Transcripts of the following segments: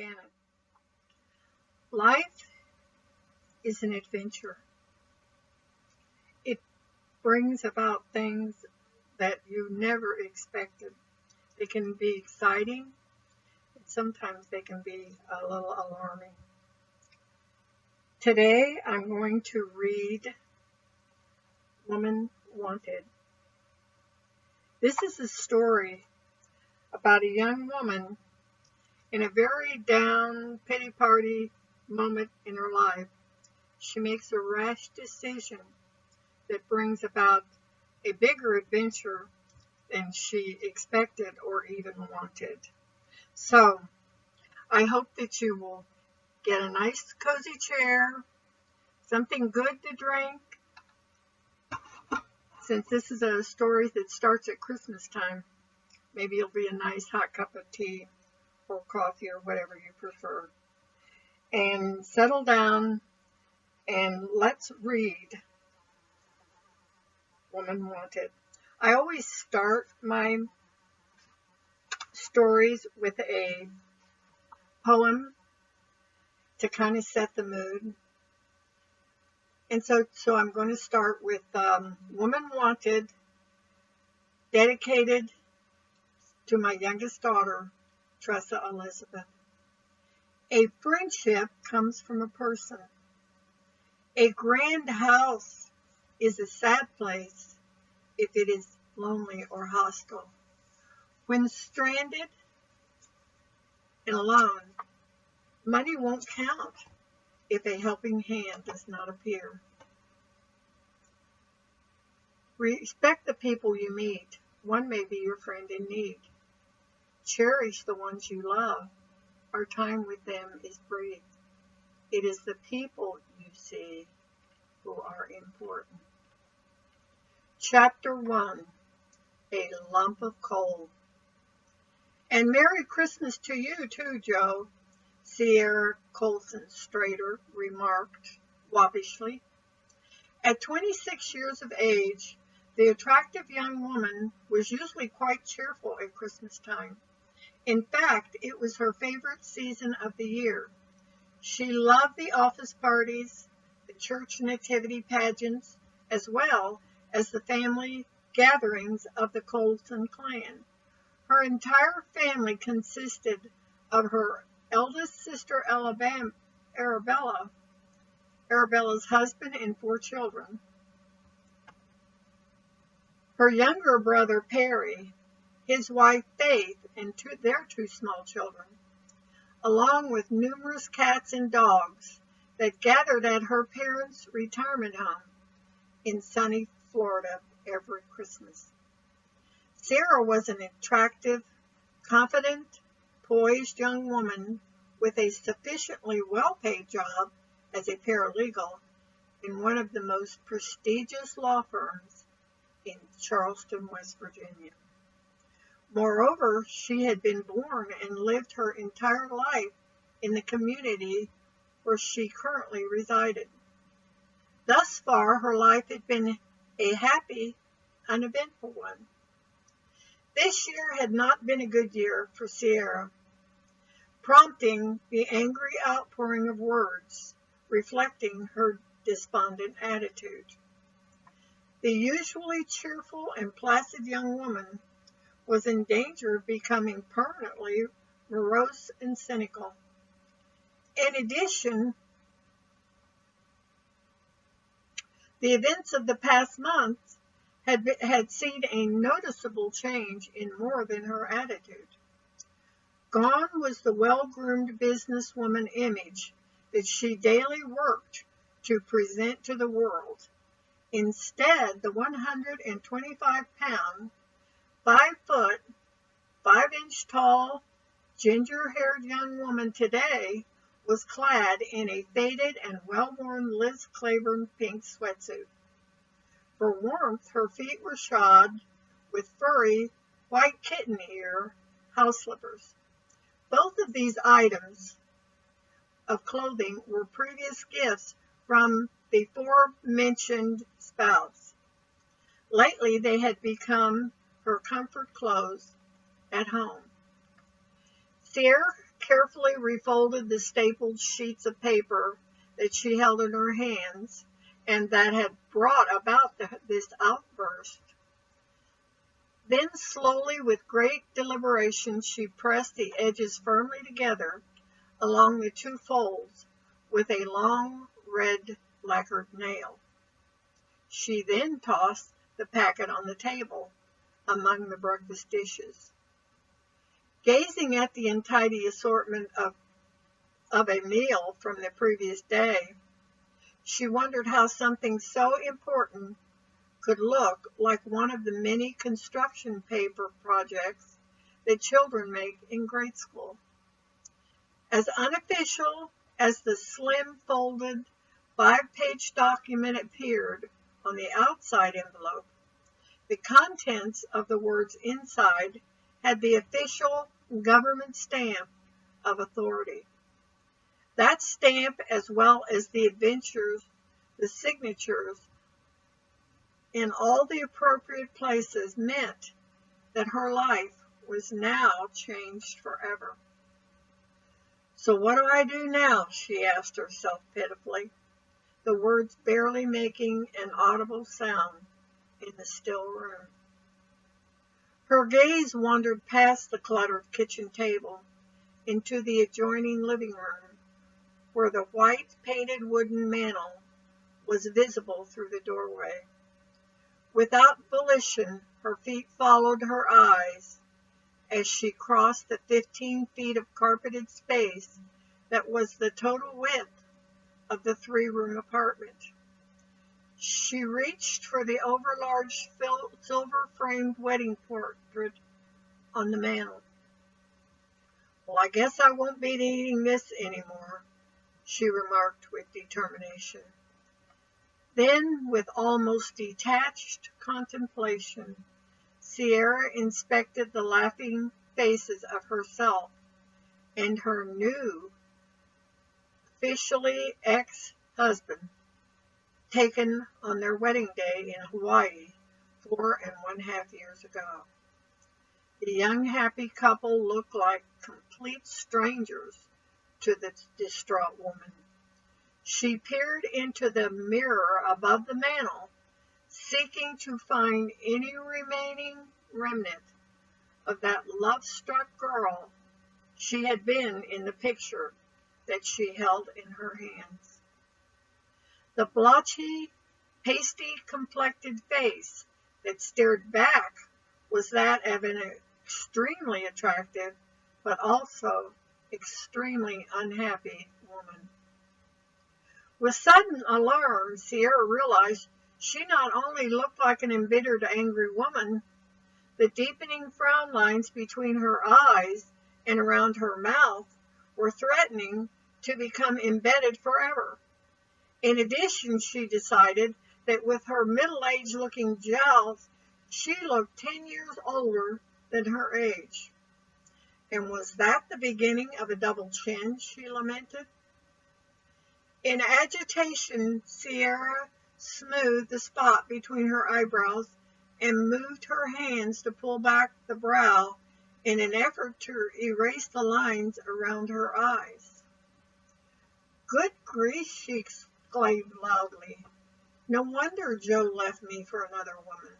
Janet. Life is an adventure. It brings about things that you never expected. They can be exciting, and sometimes they can be a little alarming. Today I'm going to read Woman Wanted. This is a story about a young woman in a very down, pity party moment in her life. She makes a rash decision that brings about a bigger adventure than she expected or even wanted. So, I hope that you will get a nice cozy chair, something good to drink, since this is a story that starts at Christmas time. Maybe it'll be a nice hot cup of tea or coffee or whatever you prefer. And settle down and let's read Woman Wanted. I always start my stories with a poem to kind of set the mood. And so I'm going to start with Woman Wanted, dedicated to my youngest daughter, Tressa Elizabeth. A friendship comes from a person. A grand house is a sad place if it is lonely or hostile. When stranded and alone, money won't count if a helping hand does not appear. Respect the people you meet. One may be your friend in need. Cherish the ones you love. Our time with them is brief. It is the people you see who are important. Chapter 1, A Lump of Coal. And Merry Christmas to you too, Joe, Sierra Colson Strader remarked wabbishly. At 26 years of age, the attractive young woman was usually quite cheerful at Christmas time. In fact, it was her favorite season of the year. She loved the office parties, the church nativity pageants, as well as the family gatherings of the Colson clan. Her entire family consisted of her eldest sister Arabella's husband and 4 children, her younger brother Perry, his wife Faith, and their 2 small children, along with numerous cats and dogs that gathered at her parents' retirement home in sunny Florida every Christmas. Sarah was an attractive, confident, poised young woman with a sufficiently well-paid job as a paralegal in one of the most prestigious law firms in Charleston, West Virginia. Moreover, she had been born and lived her entire life in the community where she currently resided. Thus far, her life had been a happy, uneventful one. This year had not been a good year for Sierra, prompting the angry outpouring of words, reflecting her despondent attitude. The usually cheerful and placid young woman was in danger of becoming permanently morose and cynical. In addition, the events of the past month had seen a noticeable change in more than her attitude. Gone was the well-groomed businesswoman image that she daily worked to present to the world. Instead, the 125-pound, 5-foot, 5-inch tall, ginger-haired young woman today was clad in a faded and well-worn Liz Claiborne pink sweatsuit. For warmth, her feet were shod with furry, white kitten ear house slippers. Both of these items of clothing were previous gifts from the aforementioned spouse. Lately, they had become her comfort clothes at home. Sierra carefully refolded the stapled sheets of paper that she held in her hands and that had brought about this outburst. Then slowly, with great deliberation, she pressed the edges firmly together along the two folds with a long red lacquered nail. She then tossed the packet on the table among the breakfast dishes. Gazing at the untidy assortment of a meal from the previous day, she wondered how something so important could look like one of the many construction paper projects that children make in grade school. As unofficial as the slim folded 5-page document appeared on the outside envelope, the contents of the words inside had the official government stamp of authority. That stamp, as well as the signatures in all the appropriate places, meant that her life was now changed forever. So what do I do now? She asked herself pitifully, the words barely making an audible sound in the still room. Her gaze wandered past the cluttered kitchen table into the adjoining living room, where the white painted wooden mantel was visible through the doorway. Without volition, her feet followed her eyes as she crossed the 15 feet of carpeted space that was the total width of the 3-room apartment. She reached for the overlarge silver-framed wedding portrait on the mantel. Well, I guess I won't be eating this anymore, she remarked with determination. Then, with almost detached contemplation, Sierra inspected the laughing faces of herself and her new, officially ex-husband, taken on their wedding day in Hawaii 4½ years ago. The young, happy couple looked like complete strangers to the distraught woman. She peered into the mirror above the mantel, seeking to find any remaining remnant of that love-struck girl she had been in the picture that she held in her hands. The blotchy, pasty-complected face that stared back was that of an extremely attractive, but also extremely unhappy woman. With sudden alarm, Sierra realized she not only looked like an embittered, angry woman, the deepening frown lines between her eyes and around her mouth were threatening to become embedded forever. In addition, she decided that with her middle-aged looking jowls, she looked 10 years older than her age. And was that the beginning of a double chin, she lamented? In agitation, Sierra smoothed the spot between her eyebrows and moved her hands to pull back the brow in an effort to erase the lines around her eyes. Good grief, she exclaimed loudly. No wonder Joe left me for another woman.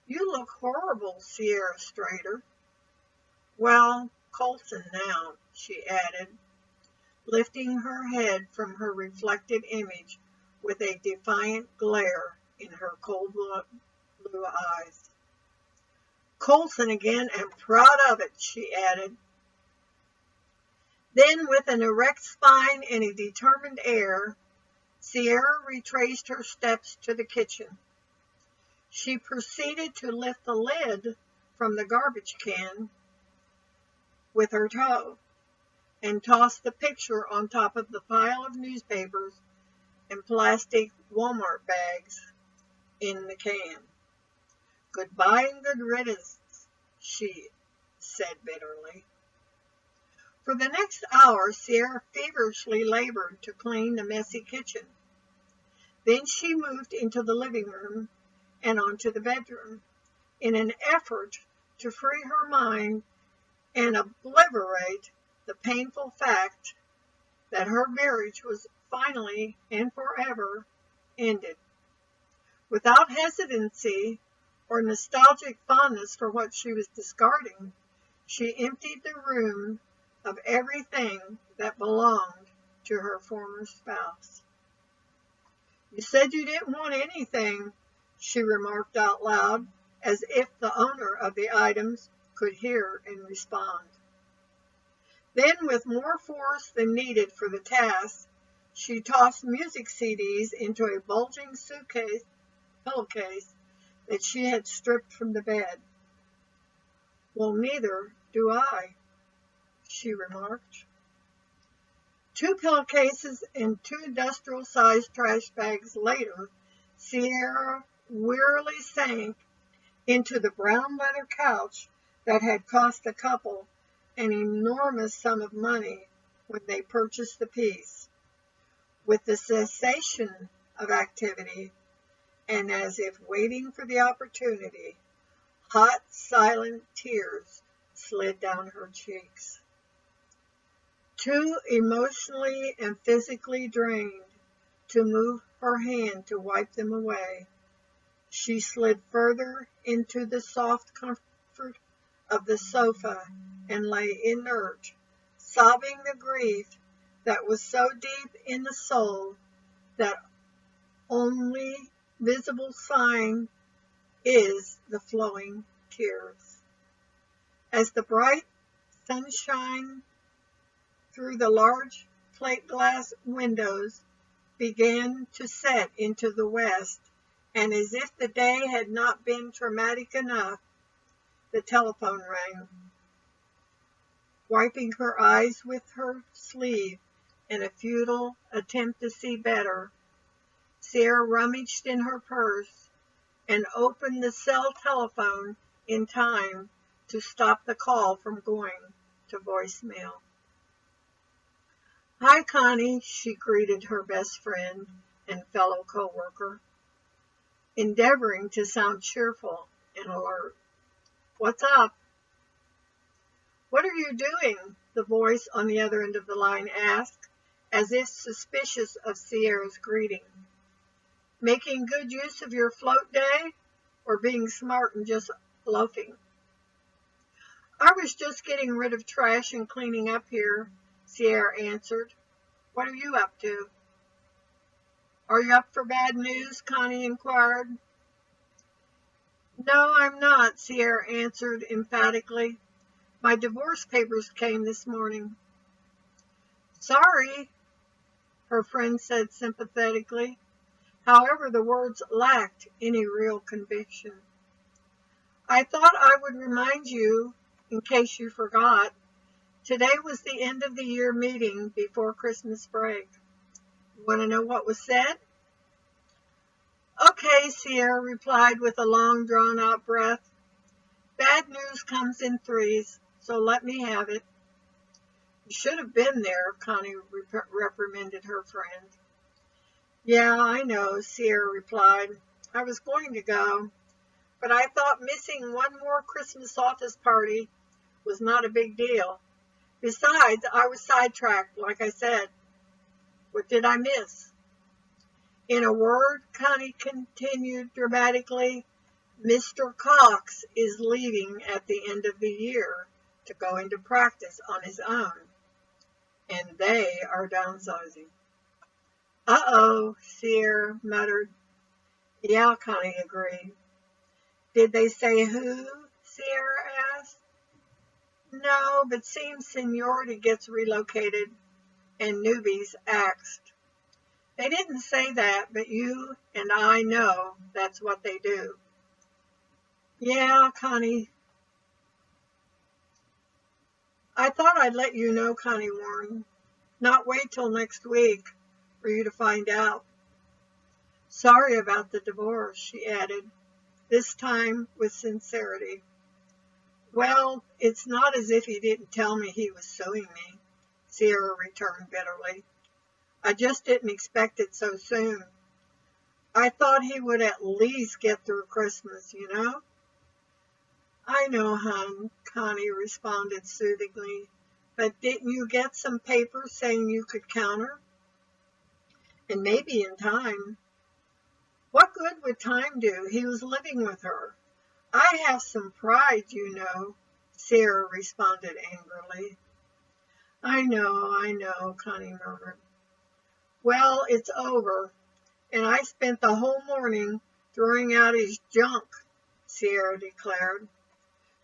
You look horrible, Sierra Strader. Well, Colson now, she added, lifting her head from her reflected image with a defiant glare in her cold blue eyes. Colson again, and proud of it, she added. Then, with an erect spine and a determined air, Sierra retraced her steps to the kitchen. She proceeded to lift the lid from the garbage can with her toe and tossed the picture on top of the pile of newspapers and plastic Walmart bags in the can. Goodbye and good riddance, she said bitterly. For the next hour, Sierra feverishly labored to clean the messy kitchen. Then she moved into the living room and onto the bedroom in an effort to free her mind and obliterate the painful fact that her marriage was finally and forever ended. Without hesitancy or nostalgic fondness for what she was discarding, she emptied the room of everything that belonged to her former spouse. "You said you didn't want anything," she remarked out loud, as if the owner of the items could hear and respond. Then, with more force than needed for the task, she tossed music CDs into a bulging pillowcase that she had stripped from the bed. "Well, neither do I," she remarked. 2 pillowcases and 2 industrial-sized trash bags later, Sierra wearily sank into the brown leather couch that had cost the couple an enormous sum of money when they purchased the piece. With the cessation of activity, and as if waiting for the opportunity, hot, silent tears slid down her cheeks. Too emotionally and physically drained to move her hand to wipe them away, she slid further into the soft comfort of the sofa and lay inert, sobbing the grief that was so deep in the soul that only visible sign is the flowing tears. As the bright sunshine through the large plate glass windows began to set into the west, and as if the day had not been traumatic enough, the telephone rang. Wiping her eyes with her sleeve in a futile attempt to see better, Sierra rummaged in her purse and opened the cell telephone in time to stop the call from going to voicemail. "Hi, Connie," she greeted her best friend and fellow co-worker, endeavoring to sound cheerful and alert. "What's up?" "What are you doing?" the voice on the other end of the line asked, as if suspicious of Sierra's greeting. "Making good use of your float day, or being smart and just loafing?" "I was just getting rid of trash and cleaning up here," Sierra answered. "What are you up to?" "Are you up for bad news?" Connie inquired. "No, I'm not," Sierra answered emphatically. "My divorce papers came this morning." "Sorry," her friend said sympathetically. However, the words lacked any real conviction. "I thought I would remind you, in case you forgot. Today was the end of the year meeting before Christmas break. You want to know what was said?" "Okay," Sierra replied with a long drawn-out breath. "Bad news comes in threes, so let me have it." "You should have been there," Connie reprimanded her friend. "Yeah, I know," Sierra replied. "I was going to go, but I thought missing one more Christmas office party was not a big deal. Besides, I was sidetracked, like I said. What did I miss?" "In a word," Connie continued dramatically, "Mr. Cox is leaving at the end of the year to go into practice on his own, and they are downsizing." "Uh-oh," Sierra muttered. "Yeah," Connie agreed. "Did they say who?" Sierra asked. "No, but seems seniority gets relocated and newbies axed. They didn't say that, but you and I know that's what they do." "Yeah, Connie." "I thought I'd let you know," Connie warned. "Not wait till next week for you to find out." "Sorry about the divorce," she added, this time with sincerity. "Well, it's not as if he didn't tell me he was suing me," Sierra returned bitterly. "I just didn't expect it so soon. I thought he would at least get through Christmas, you know." "I know, hon," Connie responded soothingly, But didn't you get some paper saying you could count her? And maybe in time. What good would time do? He was living with her. I have some pride, you know, Sarah responded angrily. I know, Connie murmured. Well, it's over, and I spent the whole morning throwing out his junk, Sierra declared.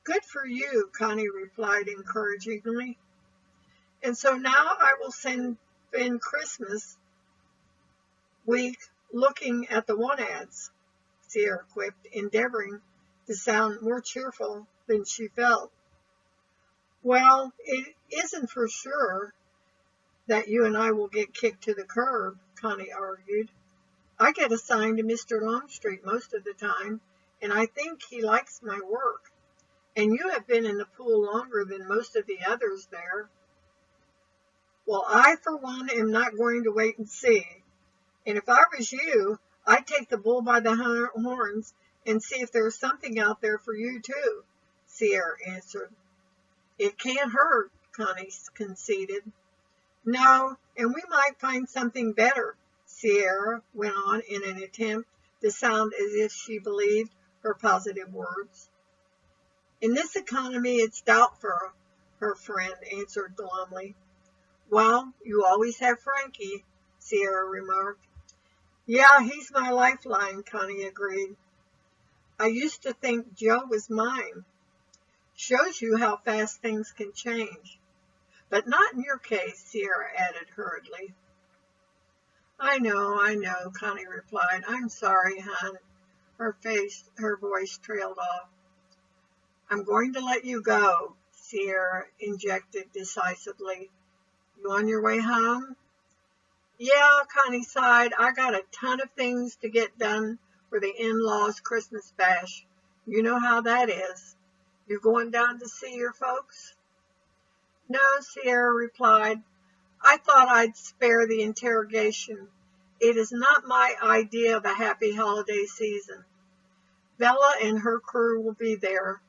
Good for you, Connie replied encouragingly. And so now I will spend Christmas week looking at the want-ads, Sierra quipped, endeavoring to sound more cheerful than she felt. Well, it isn't for sure that you and I will get kicked to the curb, Connie argued. I get assigned to Mr. Longstreet most of the time, and I think he likes my work. And you have been in the pool longer than most of the others there. Well, I, for one, am not going to wait and see. And if I was you, I'd take the bull by the horns and see if there's something out there for you, too, Sierra answered. It can't hurt, Connie conceded. No, and we might find something better, Sierra went on in an attempt to sound as if she believed her positive words. In this economy, it's doubtful, her friend answered glumly. Well, you always have Frankie, Sierra remarked. Yeah, he's my lifeline, Connie agreed. I used to think Joe was mine. Shows you how fast things can change. But not in your case, Sierra added hurriedly. I know, Connie replied. I'm sorry, hon. Her voice trailed off. I'm going to let you go, Sierra injected decisively. You on your way home? Yeah, Connie sighed. I got a ton of things to get done for the in-laws' Christmas bash. You know how that is. You going down to see your folks? No, Sierra replied. I thought I'd spare the interrogation. It is not my idea of a happy holiday season. Bella and her crew will be there,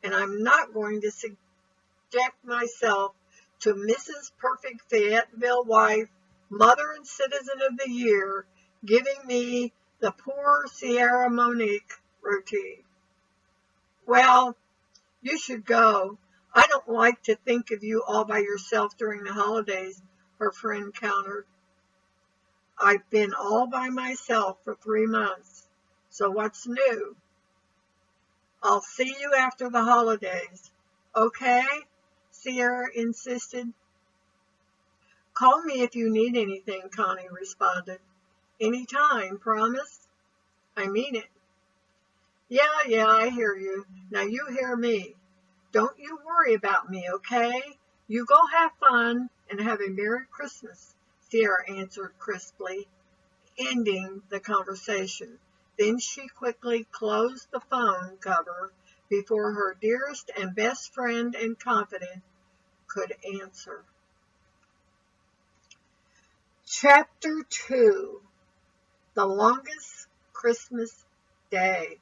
and I'm not going to subject myself to Mrs. Perfect Fayetteville wife, mother and citizen of the year, giving me the poor Sierra Monique routine. Well, you should go. I don't like to think of you all by yourself during the holidays, her friend countered. I've been all by myself for 3 months, so what's new? I'll see you after the holidays. Okay? Sierra insisted. Call me if you need anything, Connie responded. Anytime, promise? I mean it. Yeah, I hear you. Now you hear me. Don't you worry about me, okay? You go have fun and have a Merry Christmas, Sierra answered crisply, ending the conversation. Then she quickly closed the phone cover before her dearest and best friend and confidant could answer. Chapter 2. The Longest Christmas Day.